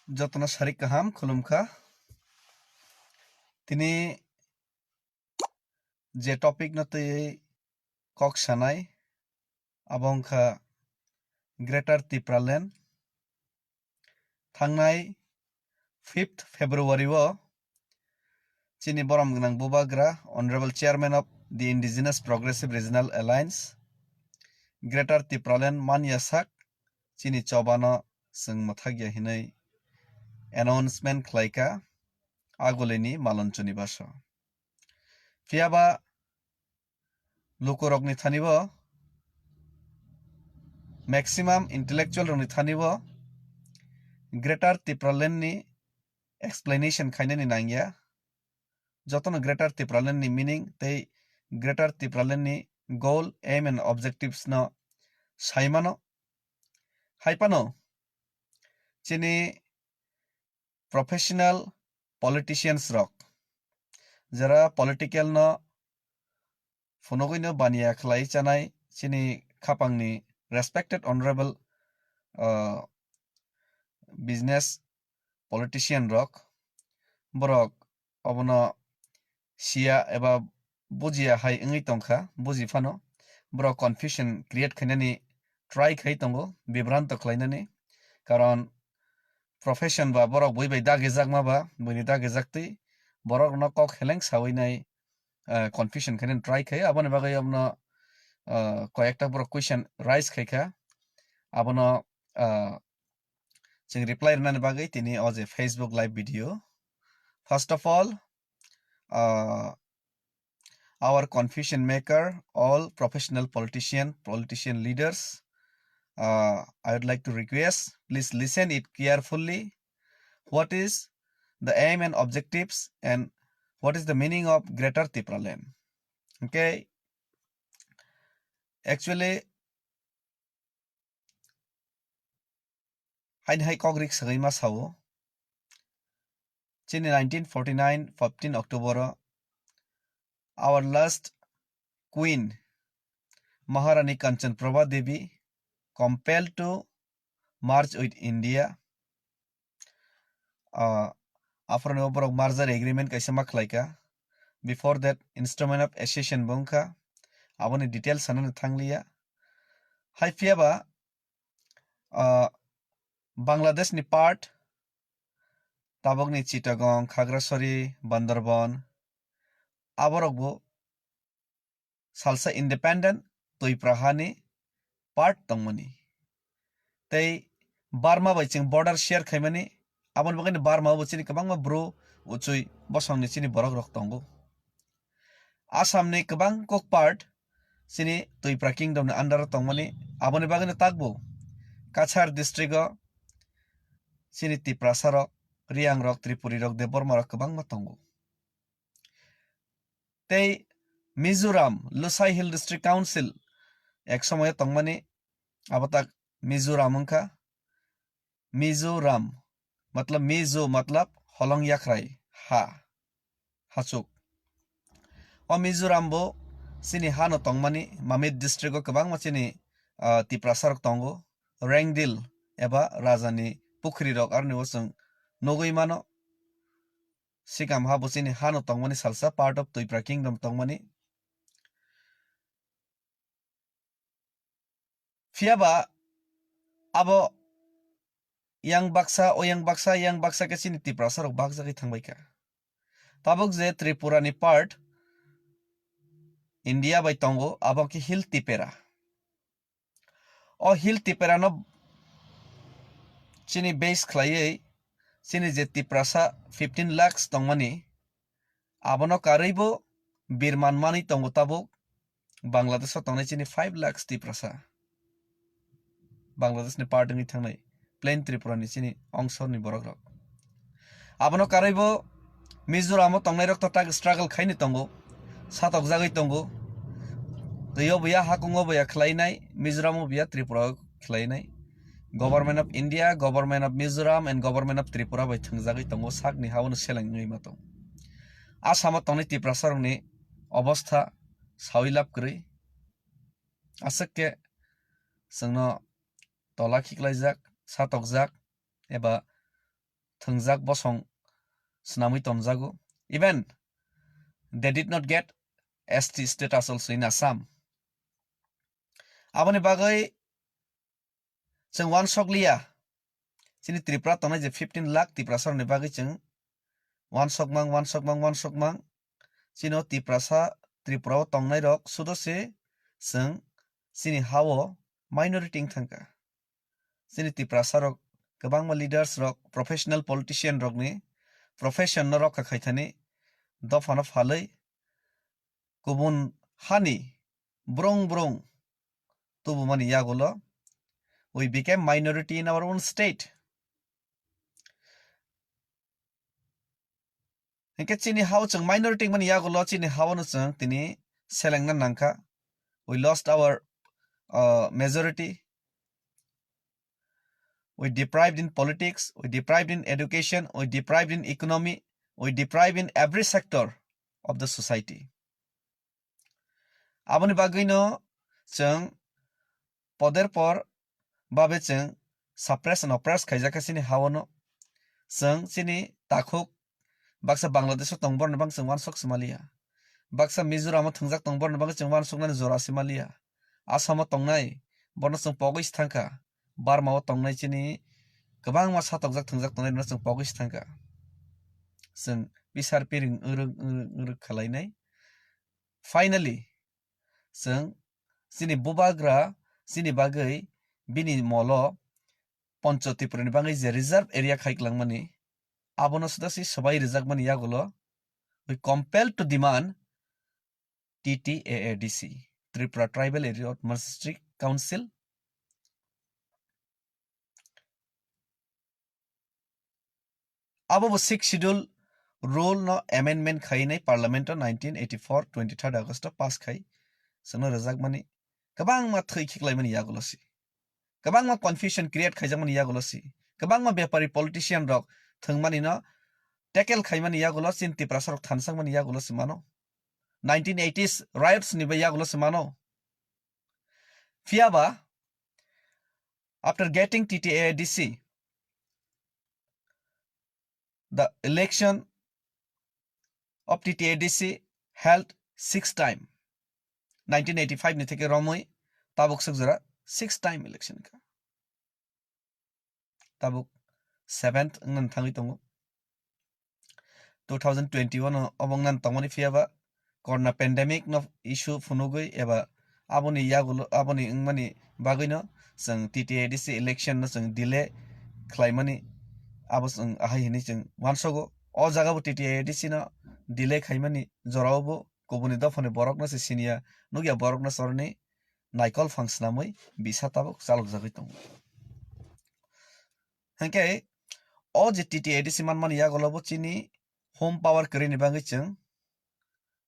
Jotna Sharik Kaham Khulumkha Tini je topic na tui kok sanai abongkha Greater Tipraland thangnai 5th February o chini borom gnang bubagra Honorable Chairman of the Indigenous Progressive Regional Alliance Greater Tipraland Manyasak chini chobano sung mathagya hinai announcement khlaika agoleni malonchoni baso fiaba lukorokni thanibo maximum intellectual rokni thanibo Greater Tipraland ni explanation khainani nangya jotono Greater Tipraland ni meaning tei Greater Tipraland ni goal aim and objectives no saimano haipano chini professional politicians rok jara political no phonogoi no bania khlai chanai chini khapangni respected honorable business politician rok borok obono sia eba bujia hai ngai tongkha buji phano borok confusion create khainani try khai tongo bibranto khlainani karon profession ba borok boi bai dage jakma ba boini dage jaktui borok no kok heleng sawi nai confusion khainen try khai aboni bagai amno কয়েকটা বড় question rise খাইখা abono ching reply rnani bagai tini oje Facebook live video first of all our confusion maker all professional politician leaders I would like to request please listen it carefully what is the aim and objectives and what is the meaning of Greater Tipraland. Okay, actually hain hai kogrik sagai ma sawo chini 1949 15 October our last queen Maharani Kanchan Prabha Devi compelled to march with India after an over merger agreement kaisa maklaika before that instrument of accession bongkha aboni details sanan thanglia hai fiaba Bangladesh ni part tabokni Chittagong Khagrasari Bandarban aborokbo salsa independent toiprahani part tongmani tei Burma bai ching border share khaimani abon bagani Burma bo chini kabangma bro uchui bosongni chini borok rok tongo Assam ni kabang kok part chini toipra kingdom ni under tongmani aboni bagani takbo Kachar district o chini TIPRA sarok Riang rok Tripuri rok de Burma rok kabangma tongo tei Mizoram Lusai Hill District Council ek samoy tongmani abatak Mizoram ongkha Mizoram matlab Mizo matlab holong yakrai ha hachuk o Mizoram bo chini ha no tongmani Mamit district o kabangma chini TIPRA sarok tongo Rangdil eba Rajani Pukhri rok arni wasung nogoi mano sikam ha bo chini ha no tongmani salsa part of TIPRA kingdom tongmani fiaba abo yang baksa ke chini TIPRA sarok bakjagi thangbaika tabok je Tripura ni part India bai tongo abo ki hill Tipera o hill Tipera no chini base khlaiei chini je TIPRA sa 15 lakhs tongmani abono karaibo birman mani tongo tabok Bangladesh tongnai chini 5 lakhs TIPRA sa Bangladesh ni part ni thangnai plain Tripura ni chini ongsor ni borok rok abono karaibo Mizoram tongnai rok to struggle khaini tongo satok jagai tongo tyo buya hakungo buya khlainai Mizoram buya Tripura khlainai Government of India Government of Mizoram and Government of Tripura bai thangjagai tongo sakni hawono selangni mato Assam tongnai TIPRA sarokni obostha sawilap krui asake sangno tola khiklaijak satok jak eba thungjak bosong snamui tonjago. Even they did not get ST status also in Assam. Aboni bagai जों wansok liya chini Tripura tongnai je 15 lakh Tripura sar ni bagai जों wansokmang chino Tripura tongnai rok sudose जों chini hao minority thangka. Chini Tripura sarok kwbangma leaders rok professional politician rok ni profession no rokha khaithani dofano phalui kubun hani brong tubumani yagulo we became minority in our own state. Hingke chini hao chung minority mani yagulo chini hao no chung tini selengna nangka. We lost our majority. We deprived in politics, we deprived in education, we deprived in economy, we deprived in every sector of the society. Aboni bagui no chung poder por babe chung suppress and oppress khaijaka chini hao no chung chini takhuk baksa Bangladesh tongbor na bang chung wansok Somalia. Baksa Mizoram thungjak tongbor na bang chung wansok na Zora Somalia. Assam tongnai borno chung pogis thangka. Burma tongnai chini kwbangma satokjak thungjak tongnai no chung pogis thangka. Chung bisar piring uruk khalainai. Finally chung chini bubagra chini bagai bini molo Poncho Tripura ni bangai je reserve area khaiklangmani abono sudasi sabai rejakmani yagulo we compelled to demand TTAADC Tripura Tribal Area Administrative Council. Abo 6th schedule rule no amendment khainai parliament 1984 23rd August pass khai sono rejakmani kwbangma thoi khiklaimani yagulosi kwbangma confusion create khaijakmani yagulosi kwbangma bepari politician rok thungmani no tackle khaimani yagulo chin Tripura sarok thansangmani yagulosi mano 1980s riots ni ba yagulosi mano fiaba after getting TTAADC the election of TTAADC held 6 time 1985 ni theke romoi tabuk sugjara 6 time election ka tabuk 7th ngan thangi tongo 2021 obong nan tongoni fiaba corona pandemic no issue funugui eba aboni yagulo aboni ingmani bagui no जों TTAADC election no जों delay khlaimani abo जों ahai hini जों wansogo o jaga bo TTAADC no delay khaimani jorabo kubuni dofani borok no se sinia nugya borok no sorni naikol fangsnamui bisa tabuk chalok jagui tongo hangke o je TTAADC manmani yagulo bo chini home power krini bangai जों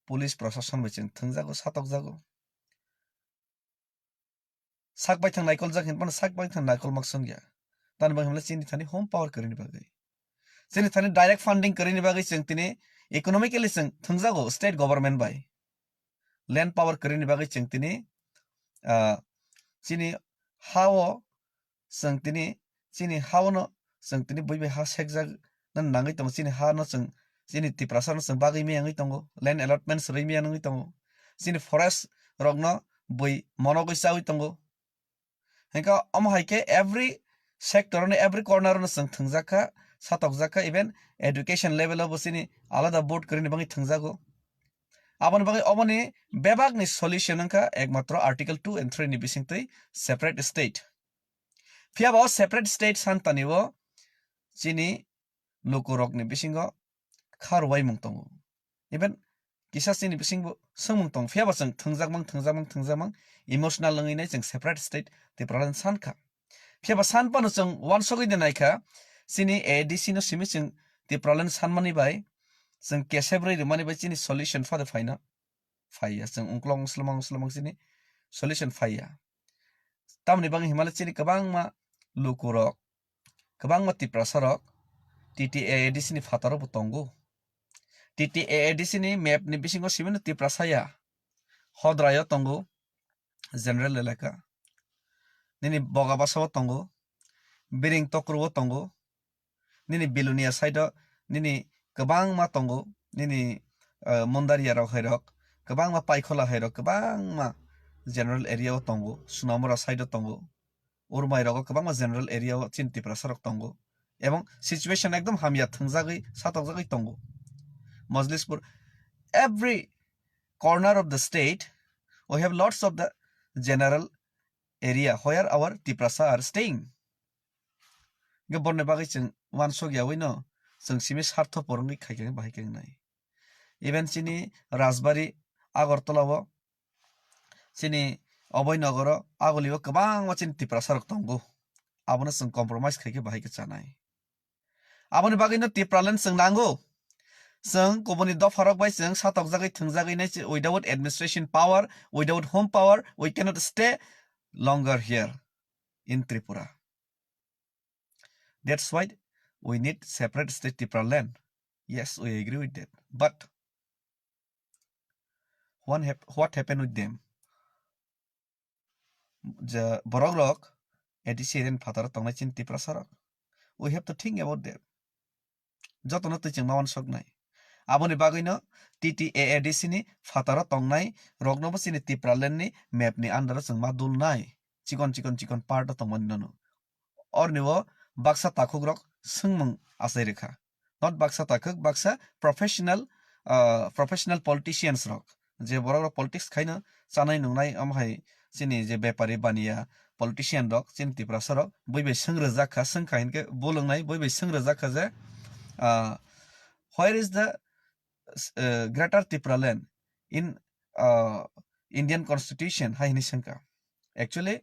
police proshashan bai जों thungjago satokjago sakbai thang naikol jak hinpan sakbai thang naikol makson gya tan bang hamla chini thani home power krini bagai chini thani direct funding krini bagai जों tini economically जों thungjago state government bai land power krini bagai जों tini chini hao जों tini chini hao no जों tini boibai ha sekjak nan nangai tong chini ha no जों chini Tripura sar no जों bagai miyangai tongo land allotments rei miyangai tongo chini forest rok no boi monogoi chawi tongo hingka omo haike every sector no every corner no जों thungjaka satokjaka even education level of chini alada board krini bangai thungjago aboni bagai oboni bebak ni solution angka ekmatro article 2 and 3 ni bisingtui separate state fiaba separate state santaniwo chini lukurok ni bisingo kharwai mungtongo even kisa chini bisingbo sengmung tong fiaba जों thungjakmang emotional langai nai जों separate state Tipraland sankha fiaba sanpano जों wansogoi denaikha chini AADC no simi जों Tipraland sanmani bai जों kesebroi remani bai chini solution fada faina faya जों ungklong slamang chini solution faya tamni bang himala chini kwbangma lukurok kwbangma Tripura sarok TTAADC ni fataro bo tongo TTAADC ni map ni bisingo simino Tripura saya hodrayo tongo general elaka nini bogabasa tongo biring tokro tongo nini bilunia side nini kebang ma tongo nini mondaria rok hairok kebang ma paikhola hairok kebang ma general area o tongo sunamora side tongo urmai rok kebang ma general area o chin Tripura sarok tongo ebong situation ekdom hamya thungjagui satokjagui tongo Majlispur every corner of the state we have lots of the general area where our Tiprasa are staying ge borne bagai cheng wansok ya wino cheng simi sartho porongi khaikeng bahaikeng nai even chini Rajbari Agartala o chini Oboynagoro agolibo kebang ma chini Tiprasa rok tongo abono cheng compromise khaike bahaike chanai aboni bagai no Tipraland cheng nango Seng kubuni dofarok by seng satok jagai thungjagai nai without administration power, without home power, we cannot stay longer here in Tripura. That's why we need separate state Tipraland. Yes, we agree with that. But what happened with them? The Boroglok, Edisian Father Tonachin Tipra Sarak. We have to think about that. Jotono teaching Mawan Sognai. Aboni bagino TTAADC ni fatara tongnai rognobo sini Tipraland ni map ni andara seng madul nai chikon part tongmani nono or niwo baksa takuk rok sengmung asai rekha not baksa takuk baksa professional politicians rok je borok politics khaina chanai nungnai amhai sini je bepari baniya politician rok chin Tripura sarok boibai sengrojaka sengkhainke bolongnai boibai sengrojaka je where is the Greater Tipraland in Indian Constitution haini sangka actually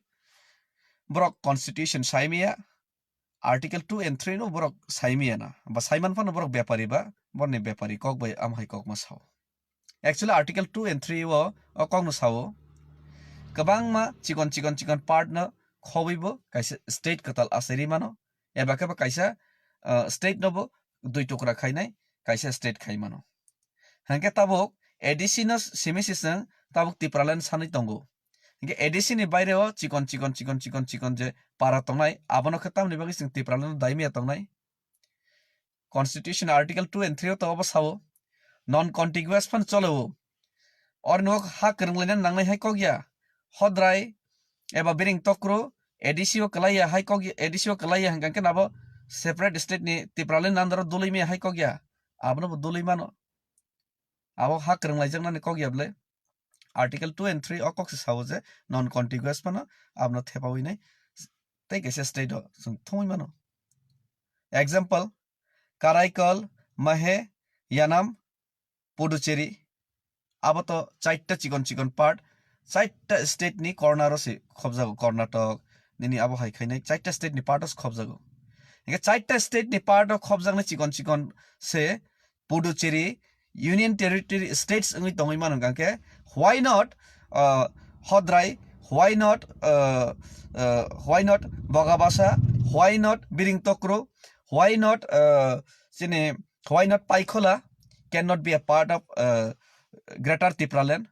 borok constitution saimia article 2 and 3 no borok saimia na ba saiman fan borok bepari ba borni bepari kok bai amhai kok ma sao actually article 2 and 3 wo kok no sao kabang ma chikon part na khobibo kaisa state katal aseri mano eba ka kaisa state no bo dui tukra khainai kaisa state khai mano hangke tabuk ADC no simisisang tabuk Tipraland sanai tongo hangke ADC ni baire o chikon je para tongnai abono khatam ni bagi sing Tipraland daimia tongnai constitution article 2 and 3 o to obasao non contiguous fan cholo or no ha krunglenan nangnai hai kogya hodrai eba biring tokro ADC o kalaya hai kogya ADC o kalaya hangke nabo separate state ni Tipraland andaro dulimi hai kogya abono dulimano abo ha krunglai jangna ni kogyable article 2 and 3 okok se sauje non contiguous mano abno thepawi nai tei kaisa state o sung thomai mano example Karaikal Mahe Yanam Puducherry abo to chaita chikon part chaita state ni corner o se khobjago Karnataka nini abo hai khainai chaita state ni part os khobjago ege chaita state ni part o khobjagna chikon se Puducherry Union Territory States ngi tongai mano gangke why not Hodrai why not Bogabasa why not Biring Tokro why not Paikhola cannot be a part of Greater Tipraland.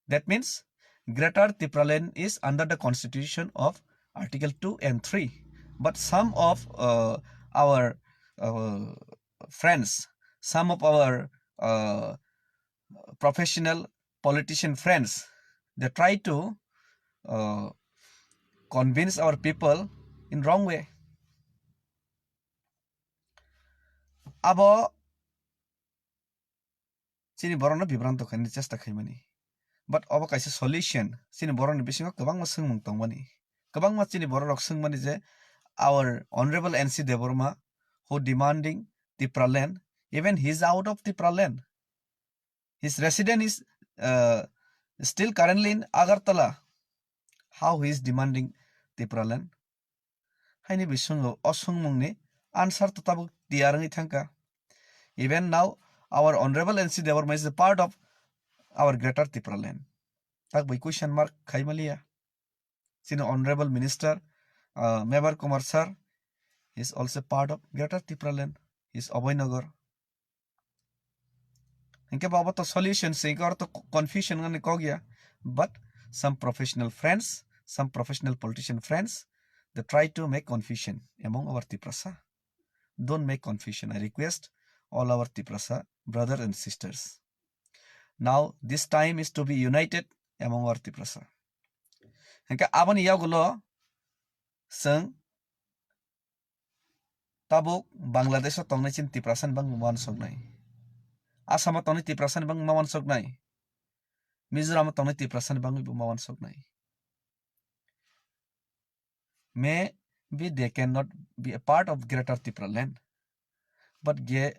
That means Greater Tipraland is under the constitution of article 2 and 3 but some of our friends, some of our professional politician friends, they try to convince our people in wrong way. Abo sini borona bibranto khani chesta khaimani but abo kaisa solution sini boroni bisingo kabang ma sungmung tongmani kabang ma sini borok sungmani je our honorable NC Deborma who demanding Tipraland even he is out of Tipraland. His resident is still currently in Agartala. How he is demanding Tipraland? Haini bisungo osungmungni answer to tabuk diarangi thangka. Even now, our honorable NC Deborma is a part of our Greater Tipraland. Tak by question mark kaimalia. Sino honorable minister Mebar Kumar sir is also part of Greater Tipraland. He is Oboynagar. Inke baba to solution se or to confusion ngani kogya but some professional friends some professional politician friends they try to make confusion among our Tiprasa. Don't make confusion. I request all our Tiprasa brothers and sisters. Now this time is to be united among our Tiprasa. Hingga abon yagulo seng tabuk Bangladesh tongnai chin Tiprasan bang mawan sognai. Asama tongnai Tiprasan bang mawan sognai. Mizoram tongnai Tiprasan bang mawan sognai. Maybe they cannot be a part of Greater Tipraland, but they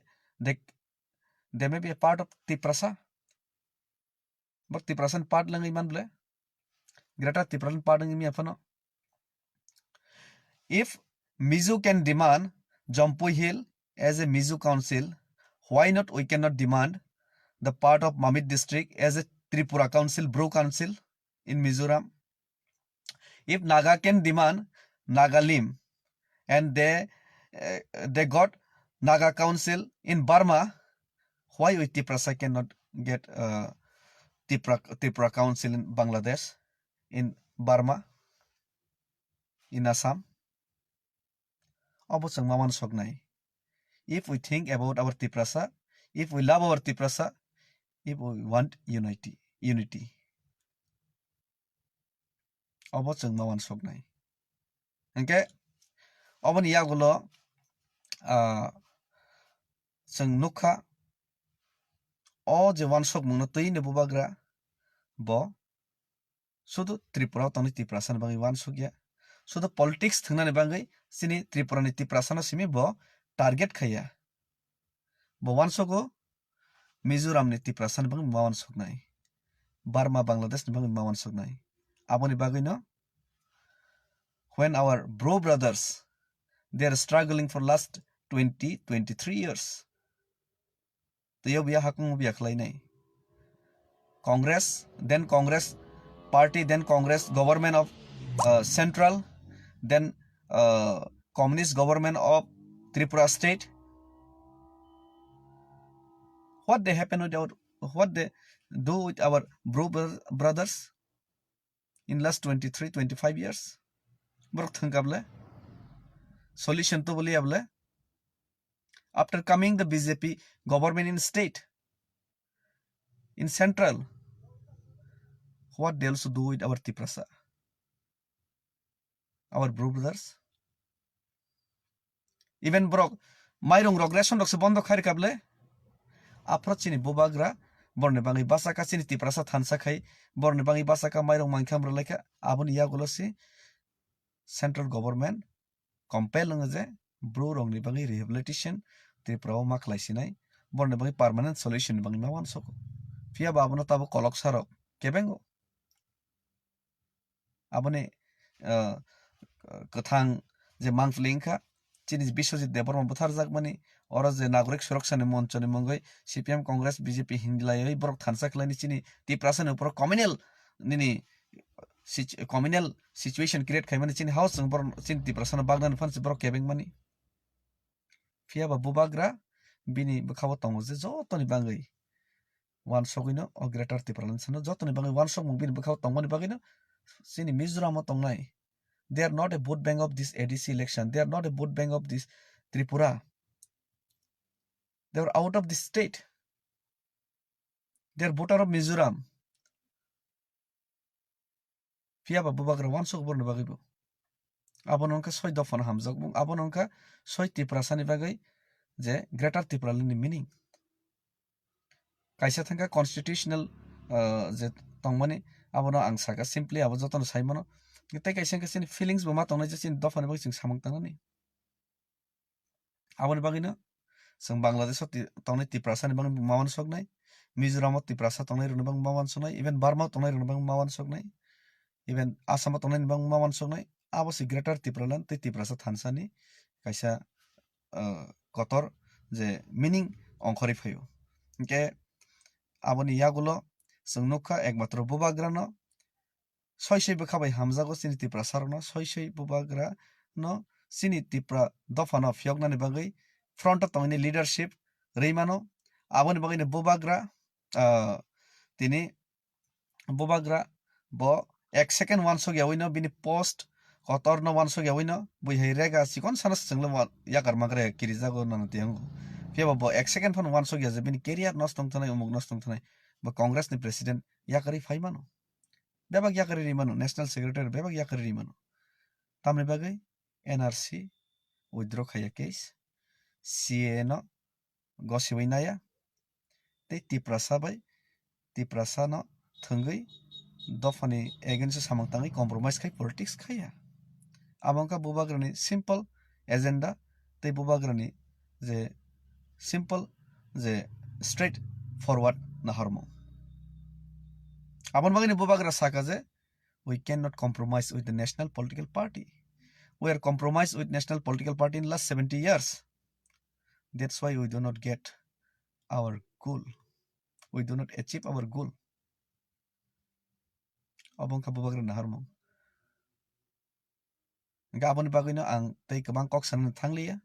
may be a part of Tiprasa. But Tiprasan part lang iman ble. Greater Tipraland part lang imi apano. If Mizo can demand Jampu Hill as a Mizo council, why not we cannot demand the part of Mamit district as a Tripura council, Bro council in Mizoram? If Naga can demand Nagalim and they got Naga council in Burma, why we Tiprasa cannot get Tripura council in Bangladesh, in Burma, in Assam? Obosang maman sognai. If we think about our Tiprasa, if we love our Tiprasa, if we want unity. Obosang maman sognai. Okay? Obon yagulo seng nukha o je wan sok mungno tui ne bubagra bo sudu Tripura toni Tiprasan bangi wan sokya sudu politics thingna ne bangai sini Tripura ni Tiprasana simi bo target khaya bo wan soko Mizoram ni Tiprasan bangi mawan soknai Burma Bangladesh ni bangi mawan soknai aboni bagai no when our bro brothers they are struggling for last 23 years Tiyo biya hakung biya khlainai Congress party, then Congress government of central, then communist government of Tripura state. What they happen with what they do with our brothers in last 25 years? Solution to boli able. After coming the BJP government in state, in central, what they also do with our Tiprasa, our brothers? Even brok mairong regression rok se bondo khair kable apro chini bubagra borne bangi basaka chini Tiprasa thansa khai borne bangi basaka mairong mangkham roleka aboni yagulo si central government compel je bro rong ni bangi rehabilitation Tripura ma khlaisinai borne bangi permanent solution bangi mawan soko fia babono tabo kolok sarok kebengo aboni kathang je mangflingkha chini Biswajit Deborma butharjak mani oro je nagorik suraksha ni moncho ni mongoi CPM Congress BJP hindilai borok thansa khlaini chini Tiprasa ni upor communal nini communal situation create khaimani chini house bor chini Tiprasa na bagnan fan borok kebeng mani fia ba bubagra bini bukhawo tongo je jotoni bangai wan sogino o Greater Tipraland sano jotoni bangai wan sog mung bini bukhawo tongmani bagino chini Mizoram tongnai. They are not a vote bank of this ADC election. They are not a vote bank of this Tripura. They are out of the state. They are voter of Mizoram. Fia ba bubagra wan sok borne bagibo. Abon onka soy dofan hamjak mung abon onka soy Tiprasa ni bagai je Greater Tipraland ni meaning. Kaisa thangka constitutional je tongmani abono ang saka simply abo jotono saimono Kita kaisa kaisa feelings bo matong na jin dofan bagi sing samang tangani. Aboni bagino sing Bangladesh tongnai Tiprasa ni bang mawan sognai Mizoram Tiprasa tongnai rune bang mawan sognai even Burma tongnai rune bang mawan sognai even Assam tongnai bang mawan sognai abo si Greater Tipraland te Tiprasa thansani kaisa kotor je meaning ongkhori phayo. Ke aboni yagulo sing nukha ekmatro bubagrano soy bukhabai hamjago chini Tiprasa no soy bubagra no chini Tipra dofano phiyoknani bagai front of tongni leadership reimano aboni bagai bubagra tini bubagra bo 1 second 1 sogya wino bini post kotor no wan so ya wino bui hei rega sikon sanas singlo yakar magre kirijago nana tiang pia bo 1 second phone wan so ya je bini career nos tong tanai umuk nos tong tanai bo congress ni president yakari phai mano bebak yakari ri mano national secretary bebak yakari ri mano tamni bagai nrc withdraw khaya case ca no gosibai naya tei TIPRA sabai TIPRA sa no thungui dofani against samang tangai compromise khai politics khaya abangka bubagrani simple agenda tei bubagrani je simple je straight forward na harmo abon bagini bubagra saka je we cannot compromise with the national political party. We are compromised with national political party in last 70 years. That's why we do not get our goal. We do not achieve our goal. Abang ka bubagra na harmo. Nga abon bagino ang tei kabang kok san thanglia.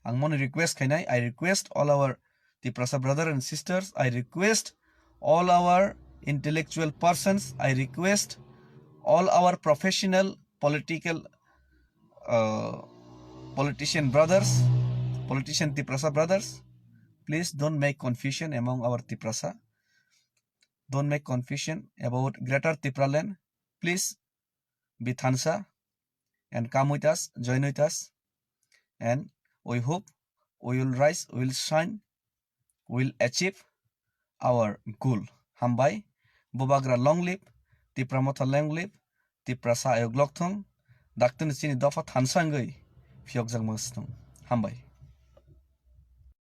Ang mon request kainai, I request all our TIPRA brothers and sisters, I request all our intellectual persons, I request all our professional politician brothers, politician TIPRA brothers, please don't make confusion among our TIPRA. Don't make confusion about Greater Tipraland. Please be thansa and come with us, join with us, and we hope we will rise, we will shine, we will achieve our goal. Hambai, Bubagra long live, TIPRA motha long live, TIPRA sa ayog lokthong, daktun sini dofa thansangui, fiok jang mangstong. Hambai.